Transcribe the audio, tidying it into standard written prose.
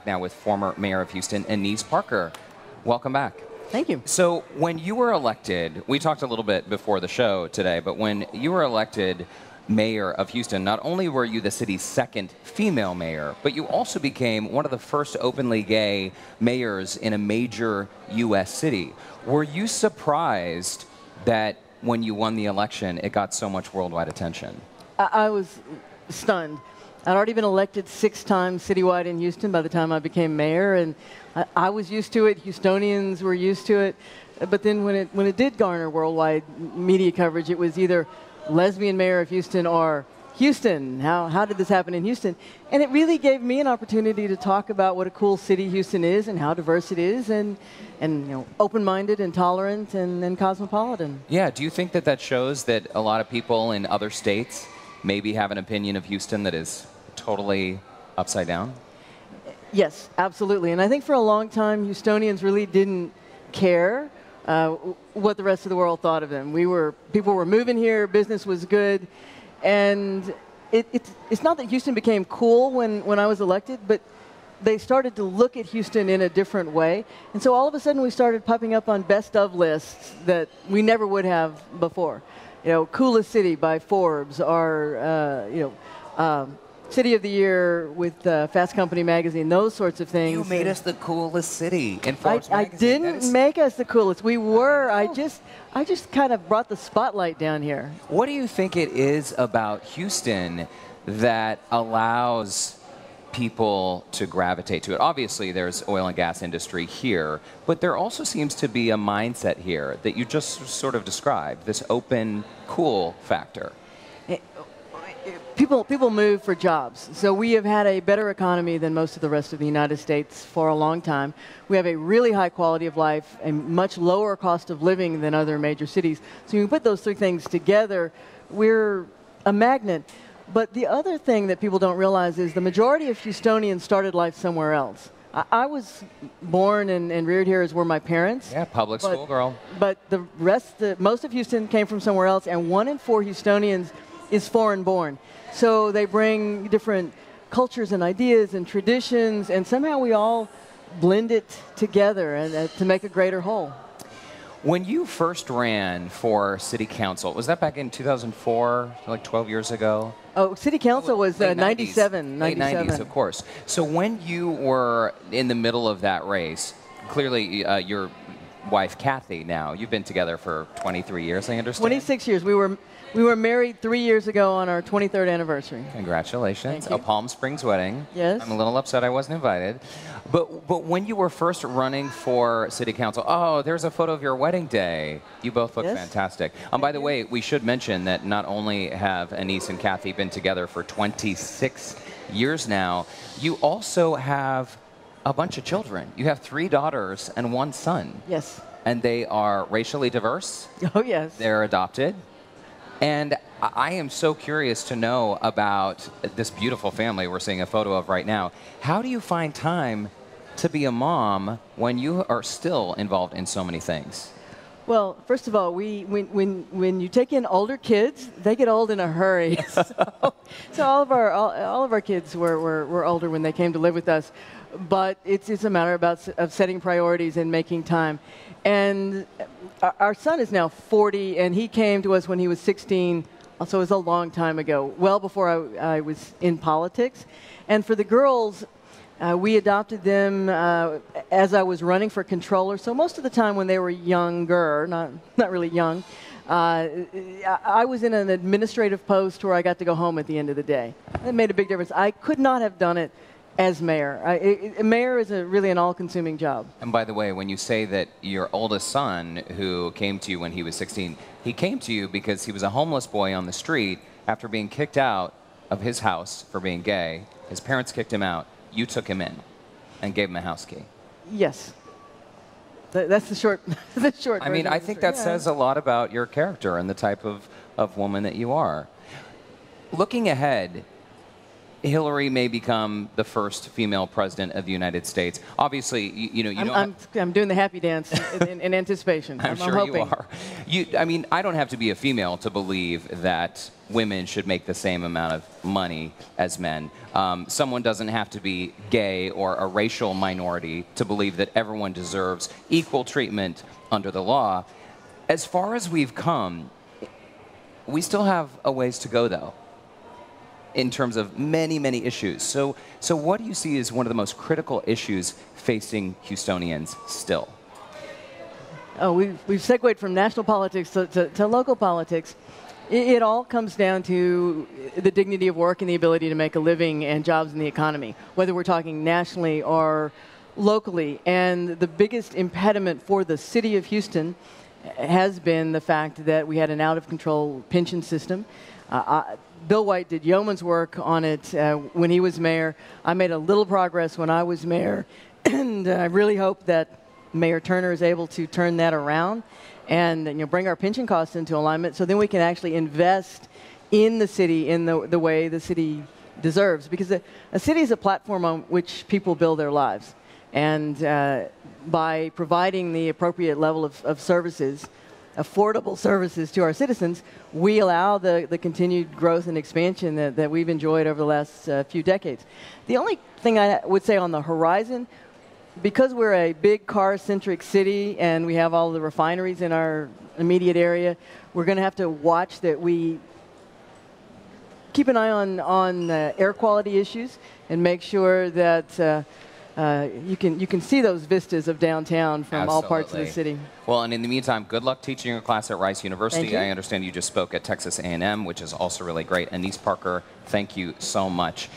now with former mayor of Houston, Annise Parker. Welcome back. Thank you. So when you were elected, we talked a little bit before the show today, but when you were elected mayor of Houston, not only were you the city's second female mayor, but you also became one of the first openly gay mayors in a major U.S. city. Were you surprised that when you won the election, it got so much worldwide attention? I was stunned. I'd already been elected 6 times citywide in Houston by the time I became mayor, and I was used to it. Houstonians were used to it. But then when it did garner worldwide media coverage, it was either lesbian mayor of Houston or Houston. How did this happen in Houston? And it really gave me an opportunity to talk about what a cool city Houston is and how diverse it is, and you know, open-minded and tolerant and cosmopolitan. Yeah. Do you think that that shows that a lot of people in other states maybe have an opinion of Houston that is totally upside down? Yes, absolutely. And I think for a long time, Houstonians really didn't care what the rest of the world thought of them. People were moving here, business was good, and it's not that Houston became cool when I was elected, but they started to look at Houston in a different way. And so all of a sudden we started popping up on best of lists that we never would have before. You know, coolest city by Forbes, or City of the Year with Fast Company magazine, those sorts of things. You made us the coolest city in Forbes magazine. I didn't make us the coolest. We were. I just kind of brought the spotlight down here. What do you think it is about Houston that allows people to gravitate to it? Obviously, there's oil and gas industry here, but there also seems to be a mindset here that you just sort of described, this open, cool factor. People move for jobs. So we have had a better economy than most of the rest of the United States for a long time. We have a really high quality of life, a much lower cost of living than other major cities. So when you put those 3 things together, we're a magnet. But the other thing that people don't realize is the majority of Houstonians started life somewhere else. I was born and reared here as were my parents. Yeah, public school girl. But most of Houston came from somewhere else, and 1 in 4 Houstonians is foreign born. So they bring different cultures and ideas and traditions, and somehow we all blend it together and, to make a greater whole. When you first ran for city council, was that back in 2004, like 12 years ago? Oh, city council was 97. Late 90s, of course. So when you were in the middle of that race, clearly your wife, Kathy, now, you've been together for 23 years, I understand? 26 years. We were married 3 years ago on our 23rd anniversary. Congratulations. A Palm Springs wedding. Yes. I'm a little upset I wasn't invited. But when you were first running for city council, oh, there's a photo of your wedding day. You both look fantastic. By the way, we should mention that not only have Annise and Kathy been together for 26 years now, you also have a bunch of children. You have 3 daughters and 1 son. Yes. And they are racially diverse. Oh, yes. They're adopted. And I am so curious to know about this beautiful family we're seeing a photo of right now. How do you find time to be a mom when you are still involved in so many things? Well, first of all, when you take in older kids, they get old in a hurry. So all of our kids were older when they came to live with us, but it's a matter of setting priorities and making time. And our son is now 40, and he came to us when he was 16, so it was a long time ago, well before I was in politics. And for the girls, we adopted them as I was running for controller. So most of the time when they were younger, not really young, I was in an administrative post where I got to go home at the end of the day. It made a big difference. I could not have done it as mayor. Mayor is really an all-consuming job. And by the way, when you say that your oldest son, who came to you when he was 16, he came to you because he was a homeless boy on the street after being kicked out of his house for being gay. His parents kicked him out. You took him in and gave him a house key. Yes. That's the short I mean, I think that says a lot about your character and the type of woman that you are. Looking ahead, Hillary may become the first female president of the United States. Obviously, you know, I'm doing the happy dance in anticipation. I'm sure hoping. you are. I mean, I don't have to be a female to believe that women should make the same amount of money as men. Someone doesn't have to be gay or a racial minority to believe that everyone deserves equal treatment under the law. As far as we've come, we still have a ways to go, though, in terms of many, many issues. So what do you see as one of the most critical issues facing Houstonians still? Oh, we've segued from national politics to local politics. It all comes down to the dignity of work and the ability to make a living and jobs in the economy, whether we're talking nationally or locally. And the biggest impediment for the city of Houston has been the fact that we had an out-of-control pension system. Bill White did yeoman's work on it when he was mayor. I made a little progress when I was mayor, and I really hope that Mayor Turner is able to turn that around and bring our pension costs into alignment so then we can actually invest in the city in the way the city deserves. Because a city is a platform on which people build their lives. And by providing the appropriate level of services, affordable services to our citizens, we allow the continued growth and expansion that we've enjoyed over the last few decades. The only thing I would say on the horizon, because we're a big car-centric city and we have all the refineries in our immediate area, we're going to have to watch that we keep an eye on air quality issues and make sure that you can see those vistas of downtown from all parts of the city. Well, and in the meantime, good luck teaching your class at Rice University. I understand you just spoke at Texas A&M, which is also really great. Annise Parker, thank you so much.